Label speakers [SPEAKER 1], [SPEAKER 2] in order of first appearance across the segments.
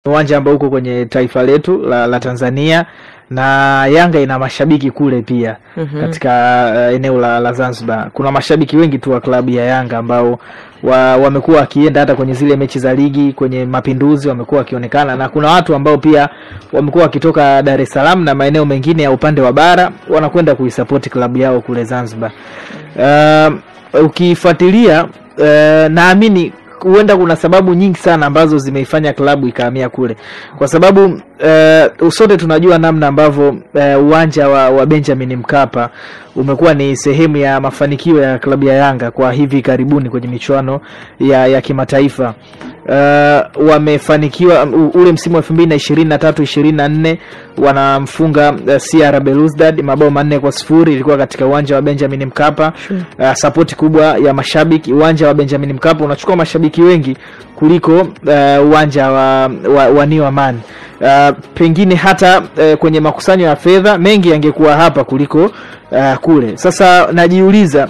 [SPEAKER 1] uwanja ambao uko kwenye taifa letu la Tanzania, na Yanga ina mashabiki kule pia katika eneo la Zanzibar. Kuna mashabiki wengi tu wa klabu ya Yanga ambao wamekuwa wakienda hata kwenye zile mechi za ligi, kwenye Mapinduzi wamekuwa wakionekana, na kuna watu ambao pia wamekuwa wakitoka Dar es Salaam na maeneo mengine ya upande wa bara wanakwenda kuisupport klabu yao kule Zanzibar. Ukifuatilia naamini huenda kuna sababu nyingi sana ambazo zimeifanya klabu ikahamia kule. Kwa sababu sote tunajua namna ambavyo uwanja wa Benjamin Mkapa umekuwa ni sehemu ya mafanikio ya klabu ya Yanga kwa hivi karibuni kwenye michuano ya kimataifa. Wamefanikiwa ule msimu wa 2023-24 wanamfunga CR Belouizdad mabao 4-0. Ilikuwa katika uwanja wa Benjamin Mkapa. Support kubwa ya mashabiki. Uwanja wa Benjamin Mkapa unachukua mashabiki wengi kuliko uwanja wa New Aman. Pengine hata kwenye makusanyo ya fedha mengi yangekuwa hapa kuliko kule. Sasa najiuliza,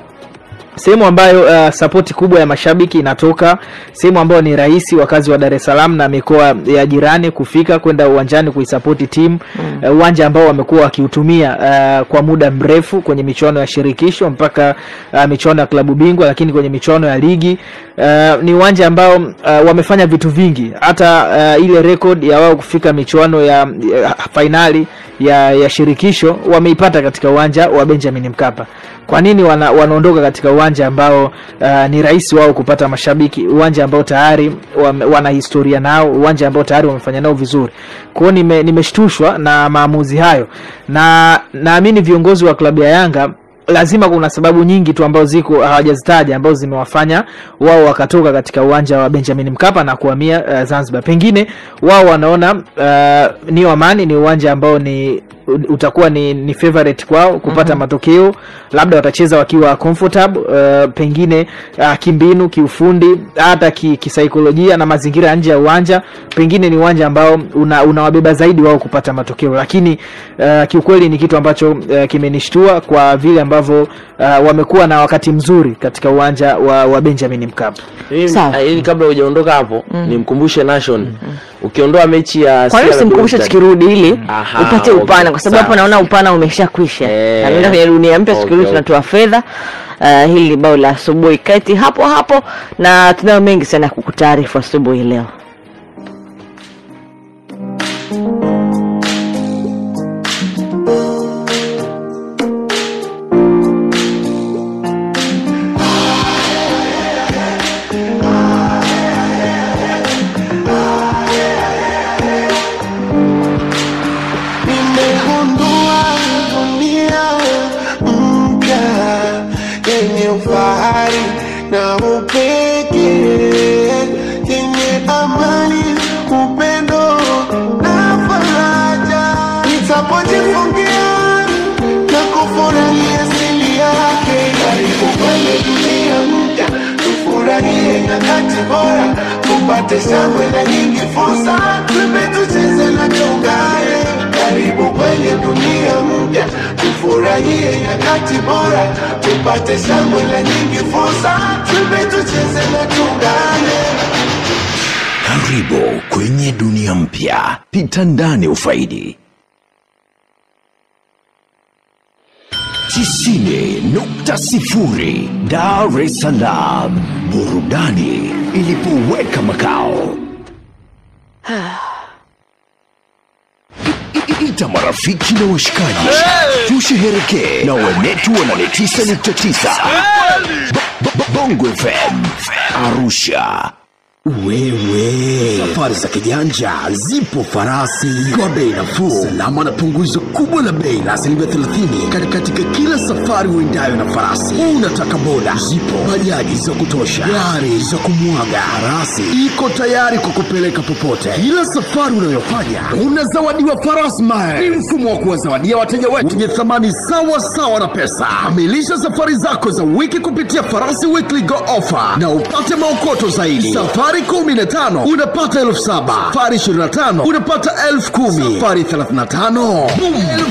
[SPEAKER 1] sehemu ambayo support kubwa ya mashabiki inatoka, sehemu ambayo ni rahisi wakazi wa Dar es Salaam na mikoa ya jirani kufika kwenda uwanjani kuisupport timu, uwanja ambao wamekuwa wakiutumia kwa muda mrefu kwenye michuano ya shirikisho mpaka michuano ya klabu bingwa, lakini kwenye michuano ya ligi ni uwanja ambao wamefanya vitu vingi. Hata ile record ya wao kufika michuano ya finali ya shirikisho wameipata katika uwanja wa Benjamin Mkapa. Kwa nini wanaondoka katika uwanja ambao ni rahisi wao kupata mashabiki, uwanja ambao tayari wana historia nao, uwanja ambao tayari wamefanya nao vizuri? Kwa hiyo nimeshtushwa na maamuzi hayo, na naamini viongozi wa klabu ya Yanga lazima kuna sababu nyingi tu ambazo ziko hawajazitaja ambazo zimewafanya wao wakatoka katika uwanja wa Benjamin Mkapa na kuhamia Zanzibar. Pengine wao wanaona New Aman ni uwanja ambao utakuwa ni favorite kwao kupata matokeo, labda watacheza wakiwa comfortable, pengine kimbinu, kiufundi, hata kisaikolojia na mazingira nje ya uwanja, pengine ni uwanja ambao unawabeba zaidi wao kupata matokeo. Lakini kiukweli ni kitu ambacho kimenishtua kwa vile ambavyo wamekuwa na wakati mzuri katika uwanja wa Benjamin Mkapa.
[SPEAKER 2] Ili kabla hujaondoka hapo nimkumbushe Nation, ukiondoa mechi ya
[SPEAKER 3] kwa nini simkumbushe tukirudi ili upate upana, kwa sababu hapo naona upana umeshakwisha. Na mimi kwenye dunia mpya tukirudi tunatoa fedha. Hili bao la asubuhi kati hapo na tunayo mengi sana kukutaarifu asubuhi leo.
[SPEAKER 4] Na upeke yenye amani, upendo na faraja, nitapojifungia na kufurahia asili yake. Karibu kwenye dunia mpya, tufurahie nyakati bora, tupate shangwe na nyingi fursa, tucheze na tuungane. Karibu kwenye dunia mpya, tufurahie nyakati bora, tupate shangwe na nyingi fursa, tucheze na tuungane.
[SPEAKER 5] Karibu kwenye dunia mpya, pita ndani ufaidi. 90.0 Dar es Salaam, burudani ilipoweka makao. Ita marafiki na washikaji, tusherehekee na wenetu wana 9.9 Bongo FM Arusha.
[SPEAKER 6] Wewe, safari za kijanja zipo Farasi kwa bei nafuu, salama na punguzo kubwa la bei la 30% katika kila safari uendayo na Farasi. Unataka boda? Zipo bajaji za kutosha, gari za kumwaga. Farasi iko tayari kukupeleka popote. Kila safari unayofanya unazawadiwa Farasi Miles. Ni mfumo wa kuwazawadia wateja wetu wenye thamani sawa na pesa. Kamilisha safari zako za wiki kupitia Farasi Weekly Go Offer na upate maokoto zaidi. Safari Safari 15 unapata 7,000. Safari 25 unapata 10,000. Safari 35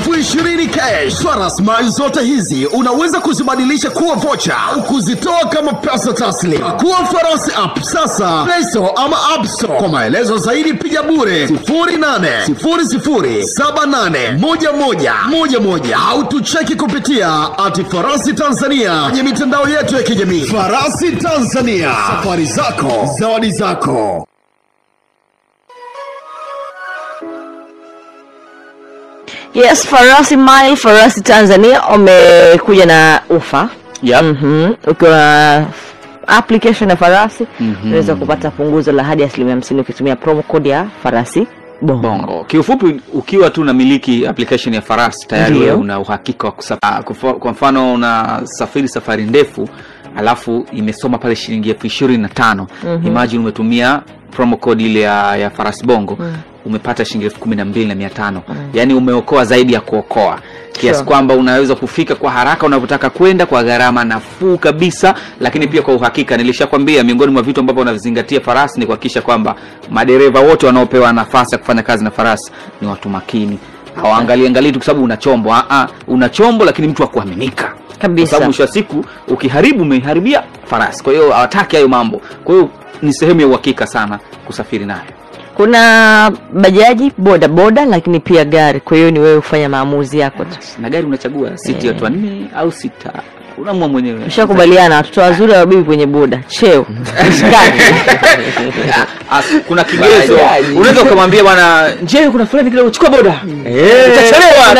[SPEAKER 6] 20,000 cash. Rasilimali zote hizi unaweza kuzibadilisha kuwa vocha au kuzitoa kama pesa taslim. Kuwa Farasi app sasa Play Store ama App Store. Kwa maelezo zaidi piga bure 0800781111 au tucheki kupitia @Farasi Tanzania kwenye mitandao yetu ya kijamii. Farasi Tanzania, safari zako, zawadi zako.
[SPEAKER 3] Yes, Farasi Mile, Farasi Tanzania umekuja na ofa.
[SPEAKER 2] Yep.
[SPEAKER 3] Ukiwa application ya Farasi unaweza kupata punguzo la hadi 50% ukitumia promo code ya Farasi Bongo.
[SPEAKER 7] Kiufupi, ukiwa tu unamiliki application ya Farasi tayari wewe una uhakika wa kusafiri. Kwa mfano unasafiri safari ndefu alafu imesoma pale shilingi 25,000. Imagine umetumia promo code ile ya Farasi Bongo, umepata shilingi 12,500. Yaani umeokoa zaidi ya kuokoa. Kiasi kwamba unaweza kufika kwa haraka unapotaka kwenda kwa gharama nafuu kabisa, lakini pia kwa uhakika. Nilishakwambia miongoni mwa vitu ambavyo unavizingatia Farasi ni kuhakikisha kwamba madereva wote wanaopewa nafasi ya kufanya kazi na Farasi ni watu makini. Hawaangalie tu kwa sababu una chombo. Una chombo lakini mtu wa kuaminika.
[SPEAKER 3] Kabisa.
[SPEAKER 7] Kwa sababu mwisho wa siku ukiharibu umeharibia Farasi. Kwa hiyo hawataki hayo mambo. Kwa hiyo ni sehemu ya uhakika sana kusafiri nayo.
[SPEAKER 3] Kuna bajaji, boda, lakini pia gari. Kwa hiyo ni wewe ufanya maamuzi yako tu.
[SPEAKER 7] Na gari unachagua siti ya watu 4 au 6. Unaamua mwenyewe.
[SPEAKER 3] Ushakubaliana watoto wazuri wa bibi kwenye boda. Cheo.
[SPEAKER 7] Kuna kigezo. Unaweza kumwambia bwana, "Je, kuna fulani kile uchukua boda?" Utachelewa.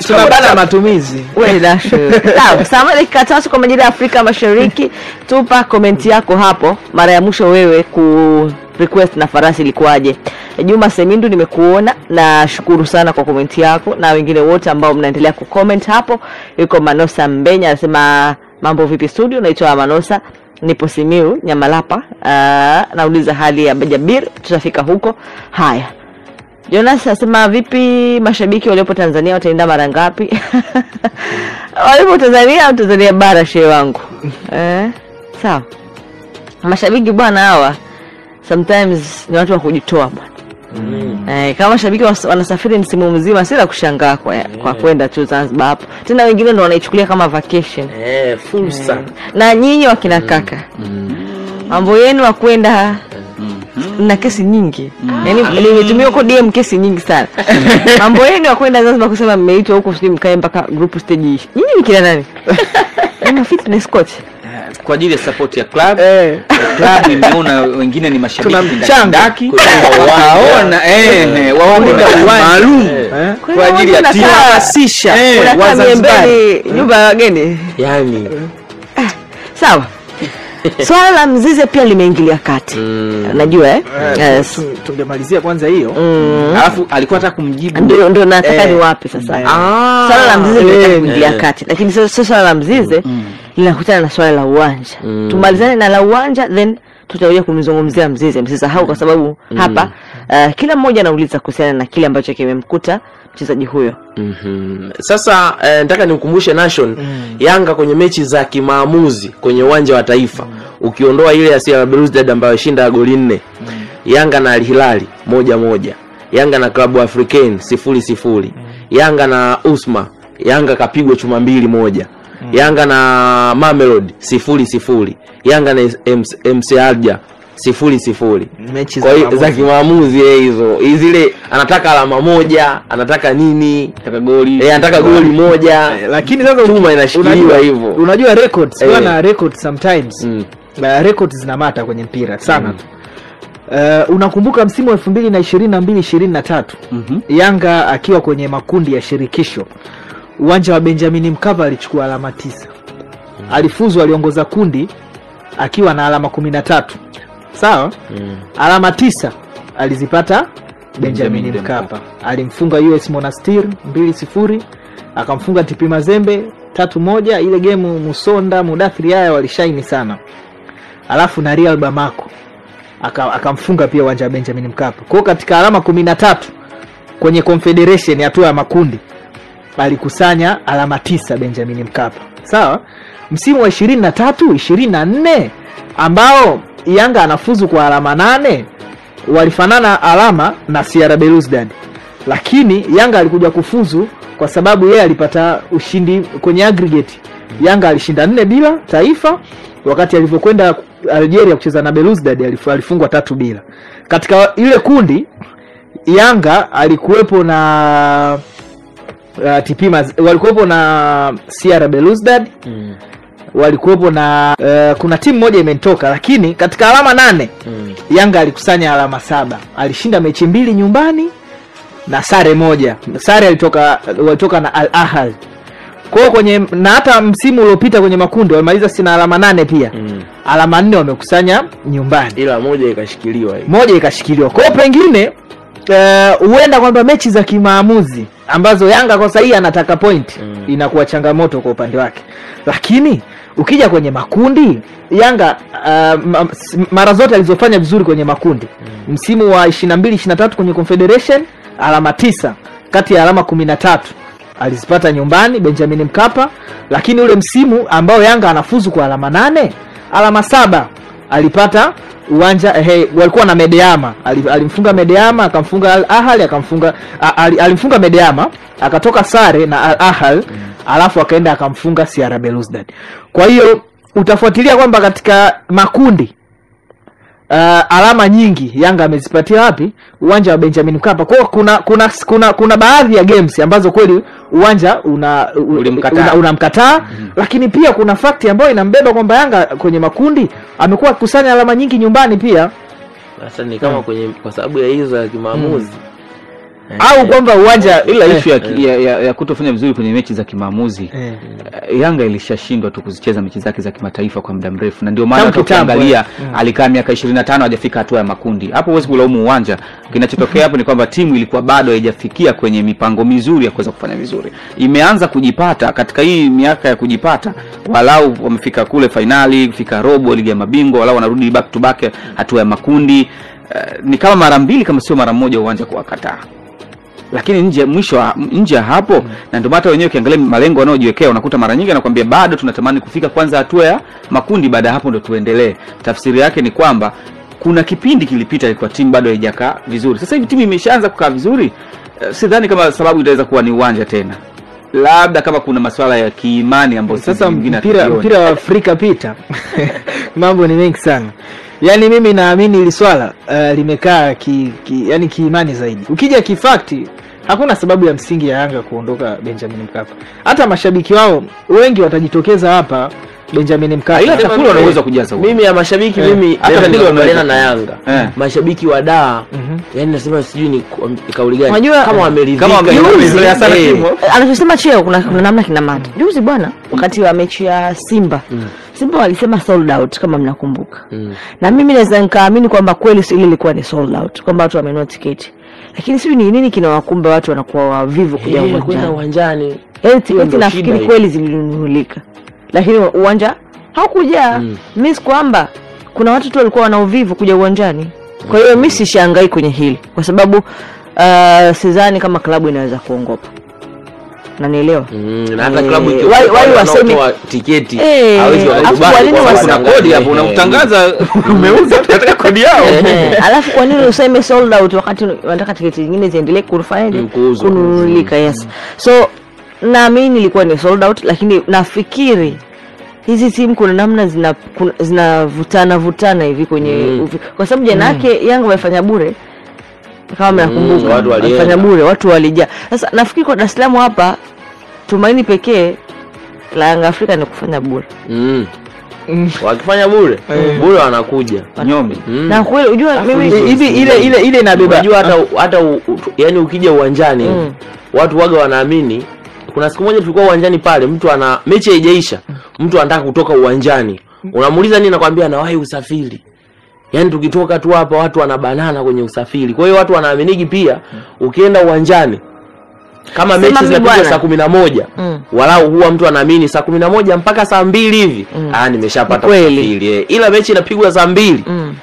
[SPEAKER 1] Tunabana matumizi.
[SPEAKER 3] Wewe dasho. Sawa, sama dakika 3 kwa majira ya Afrika Mashariki. Tupa comment yako hapo. Mara ya mwisho wewe ku request na Farasi ilikuwaje? Juma Semindu, nimekuona na shukuru sana kwa comment yako, na wengine wote ambao mnaendelea ku comment hapo. Yuko Manosa Mbenya anasema mambo vipi studio, naitwa Manosa, nipo Simiu Nyamalapa. Nauliza hali ya Bajabir, tutafika huko. Haya. Jonas anasema vipi mashabiki waliopo Tanzania wataenda mara ngapi? Waliopo Tanzania au Tanzania bara shehe wangu? Sawa. Mashabiki bwana hawa sometimes ni watu wa kujitoa bwana. Kama shabiki wanasafiri msimu mzima sila kushangaa kwa kwenda tu Zanzibar hapo. Tena wengine ndio wanaichukulia kama vacation.
[SPEAKER 2] Fursa.
[SPEAKER 3] Na nyinyi wakina kaka. Mambo yenu wa kwenda na kesi nyingi. Yaani nimetumia huko DM kesi nyingi sana. Mambo yenu wa kwenda Zanzibar kusema mmeitwa huko sisi mkae mpaka group stage. Nyinyi ni kila nani? Ni fitness coach.
[SPEAKER 7] Kwa ajili ya support ya club. Club nimeona wengine ni mashabiki ndaki. Waona waona maalum kwa ajili ya timu hamasisha
[SPEAKER 3] wazambani nyumba ya wageni.
[SPEAKER 2] Yaani
[SPEAKER 3] sawa. Swala la Mzize pia limeingilia kati. Unajua yes.
[SPEAKER 1] Tungemalizia kwanza hiyo.
[SPEAKER 7] Alafu alikuwa anataka kumjibu.
[SPEAKER 3] Ndio nataka ni wapi sasa. Swala la Mzize limeingilia kati. Lakini sasa swala la Mzize linakutana na swala la uwanja. Tumalizane na la uwanja then tutakuja kumzungumzia Mzize. Msisahau kwa sababu hapa kila mmoja anauliza kuhusiana na kile ambacho kimemkuta mchezaji huyo.
[SPEAKER 2] Sasa nataka nikukumbushe Nation, Yanga kwenye mechi za kimaamuzi kwenye uwanja wa Taifa, ukiondoa ile ya Sierra Belouizdad ambayo shinda goli 4, Yanga na Al Hilal 1-1, Yanga na Club Africain 0-0, Yanga na Usma, Yanga kapigwa chuma 2-1, Yanga na Mamelodi 0-0, Yanga na MC Alger 0-0.
[SPEAKER 1] Mechi
[SPEAKER 2] za kimaamuzi hizo. Zile anataka alama moja, anataka nini?
[SPEAKER 7] Anataka goli.
[SPEAKER 2] Anataka goli moja.
[SPEAKER 1] Lakini sasa
[SPEAKER 2] chuma inashikiliwa hivyo.
[SPEAKER 1] Unajua records, bwana records sometimes. Records zinamata kwenye mpira sana tu. Unakumbuka msimu wa 2022-2023 Yanga akiwa kwenye makundi ya shirikisho, uwanja wa Benjamin Mkapa alichukua alama 9. Alifuzu, aliongoza kundi akiwa na alama 13. Sawa? Alama 9 alizipata Benjamin Mkapa. Alimfunga US Monastir 2-0, akamfunga TP Mazembe 3-1. Ile game Musonda, Mudathiri haya walishaini sana. Alafu na Real Bamako akamfunga pia uwanja wa Benjamin Mkapa. Kwa katika alama 13 kwenye Confederation hatua ya makundi alikusanya alama 9 Benjamin Mkapa. Sawa? Msimu wa 23-24 ambao Yanga anafuzu kwa alama 8, walifanana alama na CR Belouizdad, lakini Yanga alikuja kufuzu kwa sababu yeye alipata ushindi kwenye aggregate. Yanga alishinda 4-0 Taifa, wakati alivyokwenda Algeria kucheza na Belouizdad alifungwa 3-0. Katika ile kundi Yanga alikuwepo na walikuwepo na CR Belouizdad, walikuwepo na kuna timu moja imetoka, lakini katika alama 8 Yanga alikusanya alama 7. Alishinda mechi 2 nyumbani na sare moja. Sare walitoka na Al Ahly. Kwa kwenye na hata msimu uliopita kwenye makundi walimaliza sina alama 8 pia. Alama 4 wamekusanya nyumbani.
[SPEAKER 2] Ila moja ikashikiliwa.
[SPEAKER 1] Kwa pengine huenda kwamba mechi za kimaamuzi ambazo Yanga kwa sasa anataka point inakuwa changamoto kwa upande wake. Lakini ukija kwenye makundi Yanga mara zote alizofanya vizuri kwenye makundi. Msimu wa 22-23 kwenye Confederation alama 9 kati ya alama 13 alizipata nyumbani Benjamin Mkapa, lakini ule msimu ambao Yanga anafuzu kwa alama 8, alama 7 alipata uwanja walikuwa na Medeama, alimfunga Medeama, akamfunga Al Ahly, alimfunga Medeama, akatoka sare na Al Ahly, alafu akaenda akamfunga CR Belouizdad. Kwa hiyo utafuatilia kwamba katika makundi alama nyingi Yanga amezipatia wapi? Uwanja wa Benjamin Mkapa. Kwa kuna baadhi ya games ambazo kweli uwanja unamkataa, lakini pia kuna fakti ambayo inambeba kwamba Yanga kwenye makundi amekuwa akikusanya alama nyingi nyumbani pia.
[SPEAKER 2] Sasa ni kama kwa sababu ya hizo ya kimaamuzi
[SPEAKER 1] au kwamba uwanja
[SPEAKER 7] ila issue ya kutofanya vizuri kwenye mechi za kimaamuzi. Yanga ilishashindwa tu kuzicheza mechi zake za kimataifa kwa muda mrefu, na ndio maana tukiangalia alikaa miaka 25 hajafika hatua ya makundi. Hapo huwezi kulaumu uwanja. Kinachotokea hapo ni kwamba timu ilikuwa bado haijafikia kwenye mipango mizuri ya kuweza kufanya vizuri. Imeanza kujipata katika hii miaka ya kujipata, walau wamefika kule finali, kufika robo ligi ya mabingwa, walau wanarudi back to back hatua ya makundi. Ni kama mara mbili kama sio mara moja uwanja kuwakataa. Lakini nje ya hapo na ndio hata wenyewe ukiangalia malengo wanayojiwekea unakuta mara nyingi anakuambia bado tunatamani kufika kwanza hatua ya makundi, baada ya hapo ndio tuendelee. Tafsiri yake ni kwamba kuna kipindi kilipita ilikuwa timu bado haijakaa vizuri. Sasa hivi timu imeshaanza kukaa vizuri. Sidhani kama sababu itaweza kuwa ni uwanja tena. Labda kama kuna masuala ya kiimani ambayo
[SPEAKER 1] sasa mpira wa Afrika pita. Mambo ni mengi sana. Yaani mimi naamini ili swala limekaa yani kiimani zaidi. Ukija kifakti hakuna sababu ya msingi ya Yanga kuondoka Benjamin Mkapa. Hata mashabiki wao wengi watajitokeza hapa Benjamin Mkapa.
[SPEAKER 7] Ila chakula wanaweza kujaza huko.
[SPEAKER 2] Mimi ya mashabiki mimi hata ndio na Yanga. Mashabiki wa daa yani nasema sijui ni kauli gani kama wameridhika.
[SPEAKER 3] Anachosema Cheo kuna namna kinamata. Juzi bwana wakati wa mechi ya Simba walisema sold out kama mnakumbuka. Na mimi naweza nikaamini kwamba kweli ile ilikuwa ni sold out, kwamba watu wamenunua tiketi. Lakini sio ni nini kinawakumba watu wanakuwa wavivu kuja
[SPEAKER 2] uwanjani.
[SPEAKER 3] Tiketi nafikiri kweli zilinunuliwa. Lakini uwanja haukujaa. Mimi kwamba kuna watu tu walikuwa wana uvivu kuja uwanjani. Kwa hiyo mimi sishangai kwenye hili kwa sababu sidhani kama klabu inaweza kuongopa. Na nielewa.
[SPEAKER 2] Na hata klabu
[SPEAKER 3] wao waseme
[SPEAKER 2] tiketi
[SPEAKER 3] hawezi wakubali.
[SPEAKER 7] Kuna kodi hapo unatangaza umeuza katika kodi yao.
[SPEAKER 3] Alafu kwa nini useme sold out wakati unataka tiketi nyingine ziendelee kununulika? Yes. So naamini ilikuwa ni sold out, lakini nafikiri hizi timu kuna namna zinavutana hivi kwenye kwa sababu jana yake Yanga wamefanya bure. Kama mnakumbuka wamefanya bure, watu walijaa. Sasa nafikiri kwa Dar es Salaam hapa tumaini pekee la Yanga Afrika ni kufanya bure.
[SPEAKER 2] Wakifanya bure wanakuja
[SPEAKER 7] nyome.
[SPEAKER 3] Na kweli unajua mimi
[SPEAKER 1] hivi ile inabeba.
[SPEAKER 2] Unajua hata yani ukija uwanjani watu waga wanaamini. Kuna siku moja tulikuwa uwanjani pale, mtu ana mechi haijaisha, mtu anataka kutoka uwanjani. Unamuuliza nini, anakuambia anawahi usafiri. Yaani tukitoka tu hapa watu wanabanana kwenye usafiri. Kwa hiyo watu wanaaminiki pia ukienda uwanjani kama mechi zinapigwa saa 11 walau huwa mtu anaamini saa 11 mpaka saa 2 hivi nimeshapata usafiri. Ila mechi inapigwa saa 2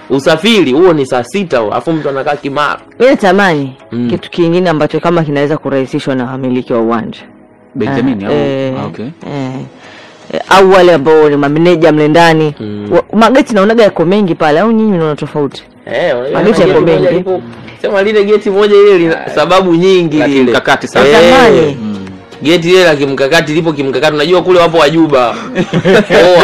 [SPEAKER 2] usafiri huo ni saa 6 afu mtu anakaa kimara.
[SPEAKER 3] Mimi natamani kitu kingine ambacho kama kinaweza kurahisishwa na wamiliki wa uwanja
[SPEAKER 7] Benjamin okay.
[SPEAKER 3] au wale ambao ni mameneja mle ndani. Mageti naonaga yako mengi pale, au nyinyi mnaona tofauti? Mageti yako mengi.
[SPEAKER 2] Sema lile geti moja ile sababu nyingi ile
[SPEAKER 7] mkakati sana.
[SPEAKER 2] Geti ile la kimkakati lipo kimkakati, unajua kule wapo wajuba.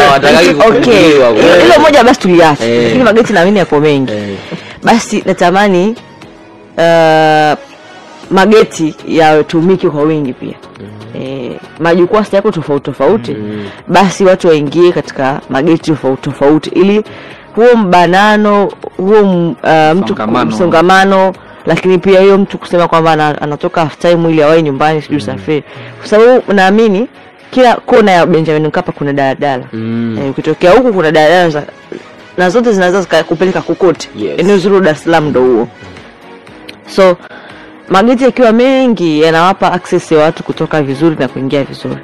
[SPEAKER 2] Hawatakaki
[SPEAKER 3] kufungiwa. Ile moja basi tuliacha. Lakini mageti naamini yako mengi. Basi natamani mageti yatumike kwa wingi pia. Majukwaa yako tofauti. Basi watu waingie katika mageti tofauti ili huo mbanano, huo mtu msongamano, lakini pia hiyo mtu kusema kwamba anatoka half time ili awahi nyumbani sijui safari. Kwa sababu naamini kila kona ya Benjamin Mkapa kuna daladala. Ukitokea huku kuna daladala na zote zinaweza kupeleka kokote. Eneo zuri Dar es Salaam ndio huo. So mageti yakiwa mengi yanawapa access ya watu kutoka vizuri na kuingia vizuri.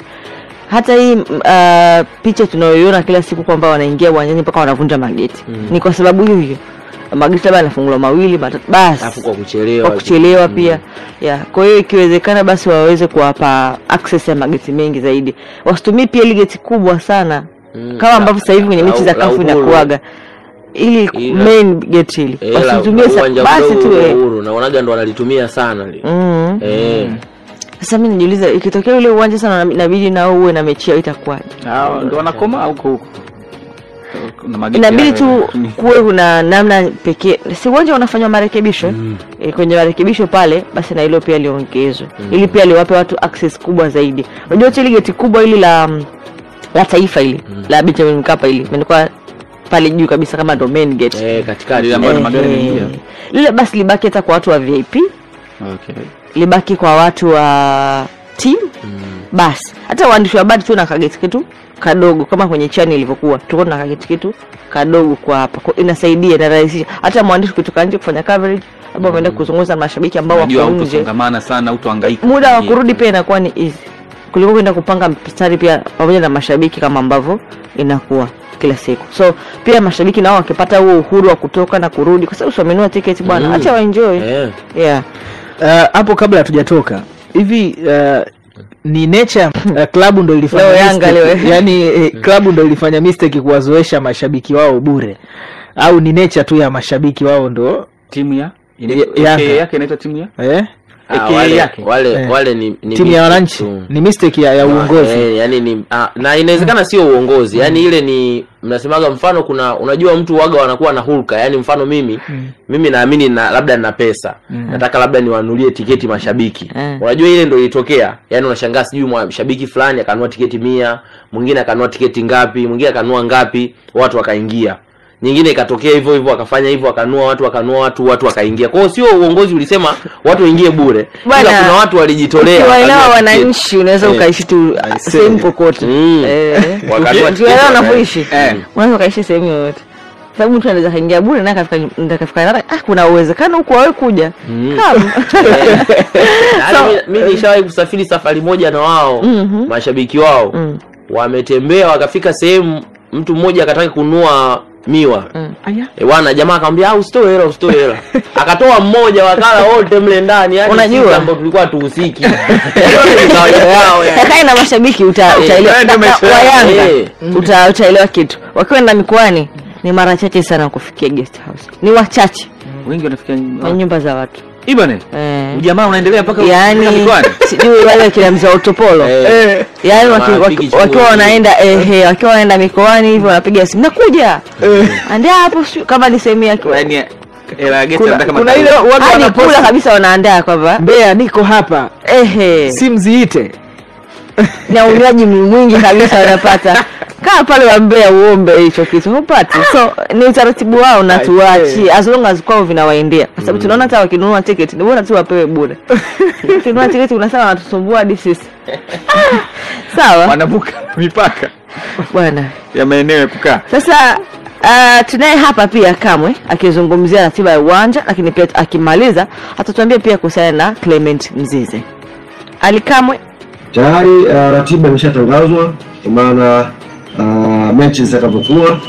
[SPEAKER 3] Hata hii picha tunayoiona kila siku kwamba wanaingia uwanjani mpaka wanavunja mageti. Ni kwa sababu hiyo. Mageti labda yanafunguliwa mawili basi.
[SPEAKER 2] Alafu kwa
[SPEAKER 3] kuchelewa pia. Kwa hiyo ikiwezekana basi waweze kuwapa access ya mageti mengi zaidi. Wasitumie pia ile geti kubwa sana. Kama ambavyo sasa hivi kwenye mechi za kafu inakuaga. Ili main gate ile. Wasitumie basi tu
[SPEAKER 2] naonaga ndo wanalitumia sana ile.
[SPEAKER 3] Sasa mimi nijiuliza ikitokea ile uwanja sana inabidi nao uwe na mechi itakuwaje?
[SPEAKER 7] Ndio wanakoma huko.
[SPEAKER 3] Inabidi tu kuwe kuna namna pekee. Si uwanja unafanywa marekebisho. Kwenye marekebisho pale basi na hilo pia liongezwe. Ili pia liwape watu access kubwa zaidi. Unajua ile gate kubwa ili la taifa ili la Benjamin Mkapa ili imekuwa pale juu kabisa kama ndo main gate.
[SPEAKER 2] Katikati
[SPEAKER 7] ambayo magari mengi.
[SPEAKER 3] Lile basi libaki hata kwa watu wa VIP. Libaki kwa watu wa team. Basi hata waandishi wa habari tu na kageti kitu kadogo kama kwenye channel ilivyokuwa. Tuko na kageti kitu kadogo kwa hapa. Kwa inasaidia na rahisisha. Hata mwandishi kutoka nje kufanya coverage, labda ameenda kuzungumza na mashabiki ambao wako nje.
[SPEAKER 7] Utasongamana sana, utahangaika.
[SPEAKER 3] Muda wa kurudi pia inakuwa ni easy. Kuliko kwenda kupanga mstari pia pamoja na mashabiki kama ambavyo inakuwa kila siku. So pia mashabiki nao wakipata huo uhuru wa kutoka na kurudi kwa sababu wamenunua ticket bwana, acha waenjoy.
[SPEAKER 1] Hapo kabla hatujatoka hivi ni nature klabu ndo ilifanya
[SPEAKER 3] Yanga leo.
[SPEAKER 1] Yani klabu ndo ilifanya mistake kuwazoesha mashabiki wao bure, au ni nature tu ya mashabiki wao ndo
[SPEAKER 7] timu yake inaitwa timu ya
[SPEAKER 2] wale ni
[SPEAKER 1] timu ya wananchi ni mistake ya uongozi.
[SPEAKER 2] Yani na inawezekana sio uongozi, yani ile ni mnasemaga mfano kuna unajua mtu waga wanakuwa na hulka, yani mfano mimi naamini labda nina pesa nataka labda niwanunulie tiketi mashabiki. Unajua ile ndio ilitokea, yani unashangaa sijui mshabiki fulani akanunua tiketi 100, mwingine akanunua tiketi ngapi, mwingine akanunua ngapi, watu wakaingia. Nyingine ikatokea hivyo hivyo akafanya hivyo akanua watu wakaingia. Kwa hiyo sio uongozi ulisema watu waingie bure. Ila kuna watu walijitolea.
[SPEAKER 3] Wao wananchi unaweza ukaishi tu sehemu popote. Wakati wanapoishi. Unaweza ukaishi sehemu yoyote. Sababu mtu anaweza kaingia bure na akafika kuna uwezekano huko wewe kuja. Kama.
[SPEAKER 2] Mimi nishawahi kusafiri safari moja na wao, mashabiki wao. Wametembea wakafika sehemu mtu mmoja akataka kununua miwa. Bwana jamaa akamwambia usitoe hela. Akatoa mmoja wakala wote mle ndani, yani
[SPEAKER 3] unajua
[SPEAKER 2] ambapo tulikuwa tuhusiki.
[SPEAKER 3] Kakai na mashabiki utaelewa wa Yanga. Utaelewa kitu. Wakienda mikoani ni mara chache sana kufikia guest house. Ni wachache.
[SPEAKER 7] Wengi wanafikia
[SPEAKER 3] nyumba za watu.
[SPEAKER 7] Ibane. Ujamaa unaendelea mpaka
[SPEAKER 3] mikoani. Sijui wale kila mzee utopolo. Yaani wakiwa wanaenda wakiwa wanaenda mikoani hivyo wanapiga simu nakuja. Andaa hapo kama ni sehemu yake.
[SPEAKER 7] Yaani ela geti
[SPEAKER 3] kama kuna ile watu wanakula kabisa wanaandaa kwamba
[SPEAKER 1] Mbeya niko hapa. Simu ziite.
[SPEAKER 3] Na unywaji mwingi kabisa wanapata. Kaa pale wa Mbeya uombe hicho kitu hupati. So ni utaratibu wao na tuachi as long as kwao vinawaendea. Kwa sababu tunaona hata wakinunua ticket ni bora tu wapewe bure. Tununua ticket unasema wanatusumbua hadi sisi. Sawa.
[SPEAKER 7] Wanavuka mipaka
[SPEAKER 3] bwana
[SPEAKER 7] ya maeneo ya kukaa.
[SPEAKER 3] Sasa tunaye hapa pia Kamwe akizungumzia ratiba ya uwanja, lakini pia akimaliza atatuambia pia kuhusiana na Clement Mzize. Ali Kamwe,
[SPEAKER 8] tayari ratiba imeshatangazwa kwa maana mechi zitakapokuwa.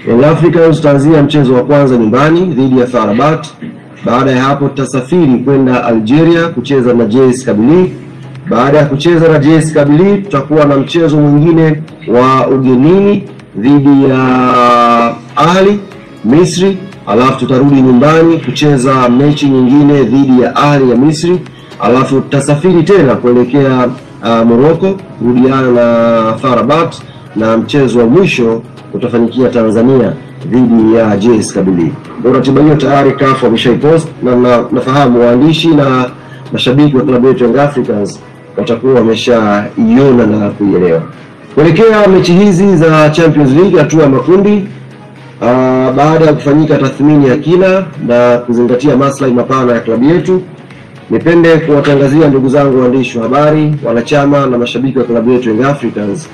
[SPEAKER 8] Young Africans tutaanzia mchezo wa kwanza nyumbani dhidi ya FAR Rabat. Baada ya hapo tutasafiri kwenda Algeria kucheza na JS Kabylie. Baada ya kucheza na JS Kabylie, tutakuwa na mchezo mwingine wa ugenini dhidi ya Ahli Misri, alafu tutarudi nyumbani kucheza mechi nyingine dhidi ya Ahli ya Misri, alafu tutasafiri tena kuelekea Morocco kurudiana na FAR Rabat, na mchezo wa mwisho utafanyikia Tanzania dhidi ya JS Kabylie. Ratiba hiyo tayari CAF wameshaipost na nafahamu waandishi na mashabiki wa klabu yetu Young Africans watakuwa wameshaiona na kuielewa. Kuelekea mechi hizi za Champions League hatua ya makundi, baada ya kufanyika tathmini ya kina na kuzingatia maslahi mapana ya klabu yetu, nipende kuwatangazia ndugu zangu waandishi wa habari, wanachama na mashabiki wa klabu yetu Young Africans,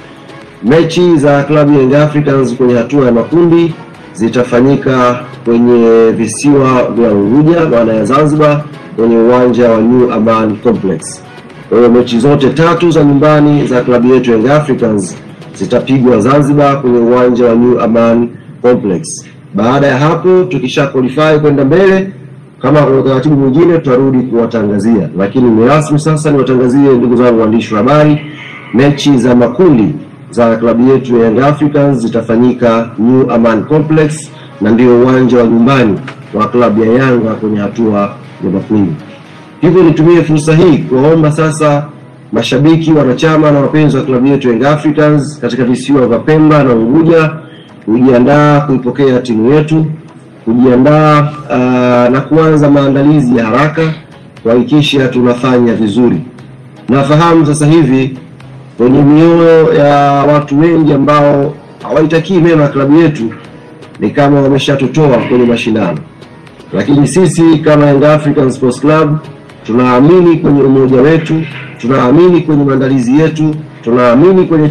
[SPEAKER 8] mechi za klabu ya Young Africans kwenye hatua ya makundi zitafanyika kwenye visiwa vya Unguja, maana ya Zanzibar, kwenye uwanja wa New Aman Complex. Kwa hiyo mechi zote 3 za nyumbani za klabu yetu Young Africans zitapigwa Zanzibar kwenye uwanja wa New Aman Complex. Baada ya hapo tukisha qualify kwenda mbele, kama kuna utaratibu mwingine tutarudi kuwatangazia, lakini ni rasmi sasa niwatangazie ndugu zangu waandishi wa habari, mechi za makundi za klabu yetu ya Young Africans zitafanyika New Aman Complex, na ndio uwanja wa nyumbani wa klabu ya Yanga kwenye hatua ya makundi. Hivyo nitumie fursa hii kuwaomba sasa mashabiki, wanachama na wapenzi wa klabu yetu Young Africans katika visiwa vya Pemba na Unguja kujiandaa kuipokea timu yetu, kujiandaa na kuanza maandalizi ya haraka kuhakikisha tunafanya vizuri. Nafahamu sasa hivi kwenye mioyo ya watu wengi ambao hawaitakii mema klabu yetu ni kama wameshatutoa kwenye mashindano, lakini sisi kama Young African Sports Club tunaamini kwenye umoja wetu, tunaamini kwenye maandalizi yetu, tunaamini kwenye